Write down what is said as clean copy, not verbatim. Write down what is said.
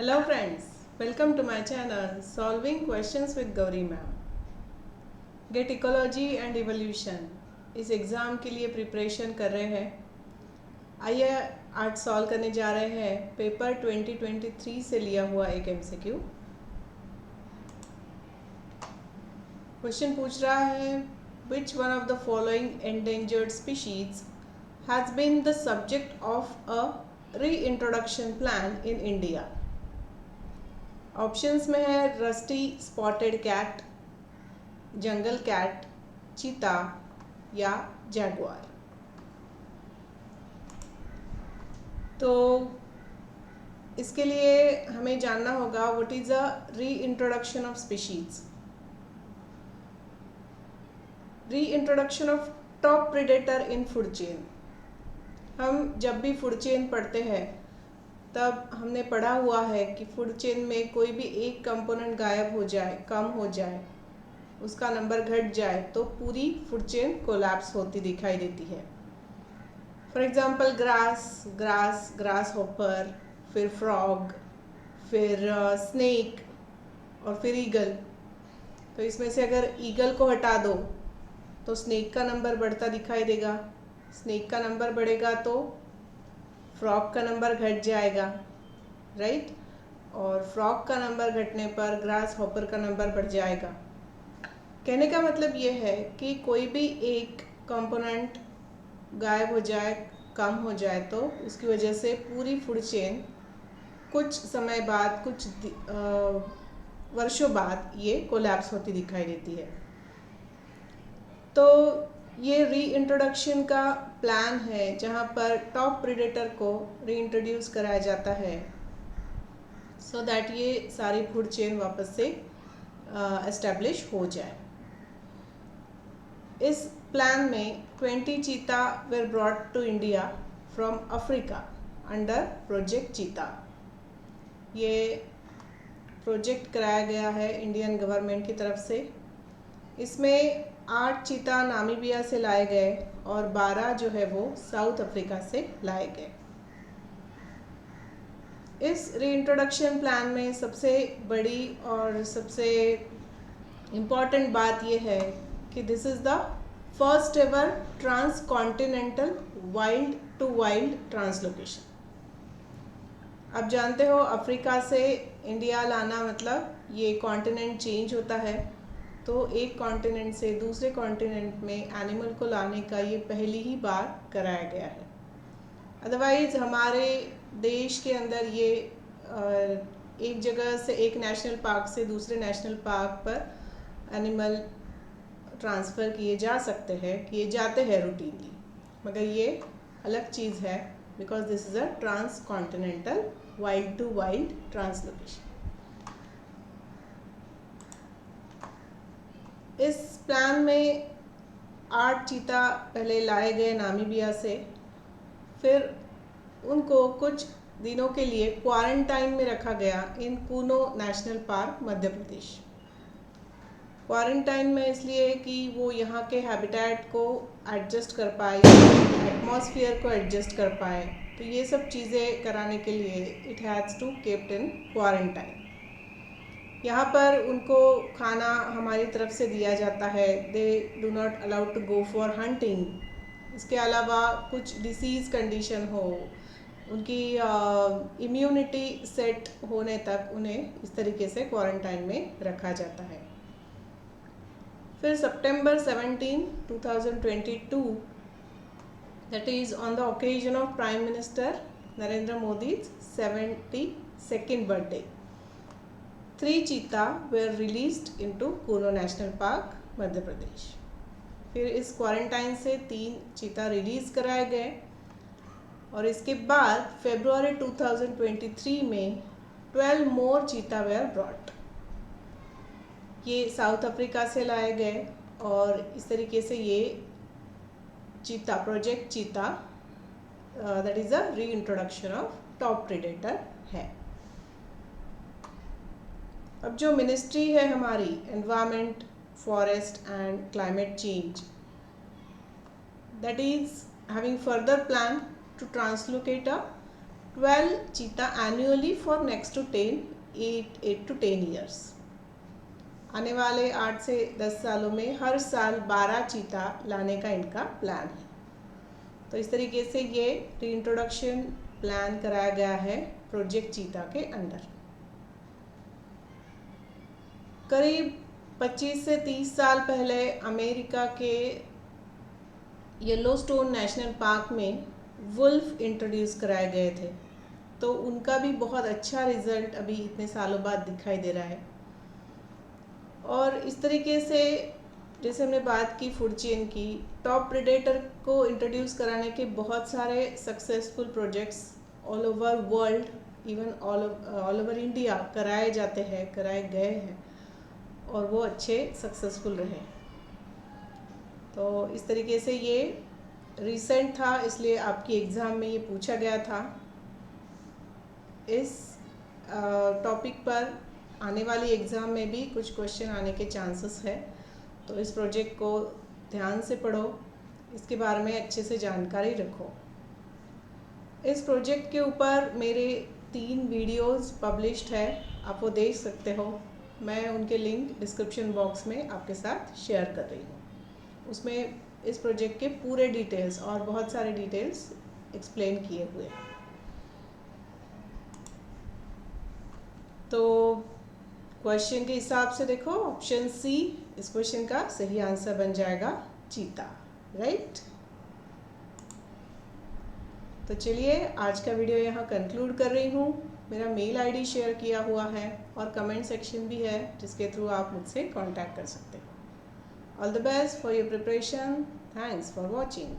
Hello friends, welcome to my channel Solving Questions with Gauri Ma'am. GATE ecology and evolution इस exam के लिए preparation कर रहे हैं। आइए आज सॉल्व करने जा रहे हैं पेपर 2023 से लिया हुआ एक एमसीक्यू। क्वेश्चन पूछ रहा है which one of the following endangered species has been the subject of a reintroduction plan in India. Options में है rusty spotted cat, jungle cat, cheetah या जैगुआर। तो इसके लिए हमें जानना होगा what is a reintroduction of species. Reintroduction of top predator in food chain. हम जब भी फूड चेन पढ़ते हैं तब हमने पढ़ा हुआ है कि फूड चेन में कोई भी एक कंपोनेंट गायब हो जाए, कम हो जाए, उसका नंबर घट जाए तो पूरी फूड चेन कोलैप्स होती दिखाई देती है। फॉर एग्जांपल ग्रास हॉपर, फिर फ्रॉग, फिर स्नेक और फिर ईगल। तो इसमें से अगर ईगल को हटा दो तो स्नेक का नंबर बढ़ता दिखाई देगा, स्नेक का नंबर बढ़ेगा तो फ्रॉग का नंबर घट जाएगा, राइट। और फ्रॉग का नंबर घटने पर ग्रास हॉपर का नंबर बढ़ जाएगा। कहने का मतलब ये है कि कोई भी एक कंपोनेंट गायब हो जाए, कम हो जाए तो उसकी वजह से पूरी फूड चेन कुछ समय बाद, कुछ वर्षों बाद ये कोलैप्स होती दिखाई देती है। तो ये रीइंट्रोडक्शन का प्लान है जहाँ पर टॉप प्रेडेटर को रीइंट्रोड्यूस कराया जाता है सो दैट ये सारी फूड चेन वापस से एस्टेब्लिश हो जाए। इस प्लान में 20 cheetah were brought to India from Africa under project cheetah. ये प्रोजेक्ट कराया गया है इंडियन गवर्नमेंट की तरफ से। इसमें 8 चीता नामीबिया से लाए गए और 12 जो है वो साउथ अफ्रीका से लाए गए। इस रीइंट्रोडक्शन प्लान में सबसे बड़ी और सबसे इम्पॉर्टेंट बात यह है कि this is the first ever transcontinental wild to wild translocation. आप जानते हो अफ्रीका से इंडिया लाना मतलब ये कॉन्टिनेंट चेंज होता है, तो एक कॉन्टिनेंट से दूसरे कॉन्टिनेंट में एनिमल को लाने का ये पहली ही बार कराया गया है। अदरवाइज़ हमारे देश के अंदर ये एक जगह से, एक नेशनल पार्क से दूसरे नेशनल पार्क पर एनिमल ट्रांसफ़र किए जा सकते हैं, किए जाते हैं रूटीनली, मगर ये अलग चीज़ है because this is a transcontinental wild to wild translocation. इस प्लान में 8 चीता पहले लाए गए नामीबिया से, फिर उनको कुछ दिनों के लिए क्वारंटाइन में रखा गया इन कूनो नेशनल पार्क मध्य प्रदेश। क्वारंटाइन में इसलिए कि वो यहाँ के हैबिटेट को एडजस्ट कर पाए, एटमॉस्फेयर को एडजस्ट कर पाए। तो ये सब चीज़ें कराने के लिए it has to kept in quarantine. यहाँ पर उनको खाना हमारी तरफ से दिया जाता है। They do not allowed to go for hunting. इसके अलावा कुछ डिसीज़ कंडीशन हो, उनकी इम्यूनिटी सेट होने तक उन्हें इस तरीके से क्वारंटाइन में रखा जाता है। फिर सितंबर 17, 2022, that is on the occasion of prime minister Narendra Modi 72nd birthday, 3 cheetah were released into Kuno national park Madhya Pradesh. फिर इस क्वारंटाइन से 3 चीता रिलीज़ कराए गए और इसके बाद फरवरी 2023 में 12 मोर चीता वेयर ब्रॉट। ये साउथ अफ्रीका से लाए गए और इस तरीके से ये चीता, project cheetah, that is a reintroduction of top predator है। अब जो मिनिस्ट्री है हमारी environment, forest and climate change, that is having further plan to translocate a 12 cheetah annually for next two 8 to 10 years. आने वाले 8 से 10 सालों में हर साल 12 चीता लाने का इनका प्लान है। तो इस तरीके से ये रीइंट्रोडक्शन प्लान कराया गया है प्रोजेक्ट चीता के अंडर। करीब 25 से 30 साल पहले अमेरिका के येलोस्टोन नेशनल पार्क में वुल्फ इंट्रोड्यूस कराए गए थे, तो उनका भी बहुत अच्छा रिजल्ट अभी इतने सालों बाद दिखाई दे रहा है। और इस तरीके से जैसे हमने बात की फूड चेन की, टॉप प्रेडेटर को इंट्रोड्यूस कराने के बहुत सारे successful projects all over world, even all over India कराए गए हैं और वो अच्छे सक्सेसफुल रहे। तो इस तरीके से ये रिसेंट था, इसलिए आपकी एग्ज़ाम में ये पूछा गया था। इस टॉपिक पर आने वाली एग्ज़ाम में भी कुछ क्वेश्चन आने के चांसेस है, तो इस प्रोजेक्ट को ध्यान से पढ़ो, इसके बारे में अच्छे से जानकारी रखो। इस प्रोजेक्ट के ऊपर मेरे 3 वीडियोस पब्लिश्ड है, आप वो देख सकते हो। मैं उनके लिंक डिस्क्रिप्शन बॉक्स में आपके साथ शेयर कर रही हूँ। उसमें इस प्रोजेक्ट के पूरे डिटेल्स और बहुत सारे डिटेल्स एक्सप्लेन किए हुए हैं। तो क्वेश्चन के हिसाब से देखो, ऑप्शन सी इस क्वेश्चन का सही आंसर बन जाएगा, चीता, राइट। तो चलिए आज का वीडियो यहाँ कंक्लूड कर रही हूँ। मेरा मेल आईडी शेयर किया हुआ है और कमेंट सेक्शन भी है जिसके थ्रू आप मुझसे कांटेक्ट कर सकते हो। All the best for your preparation. Thanks for watching.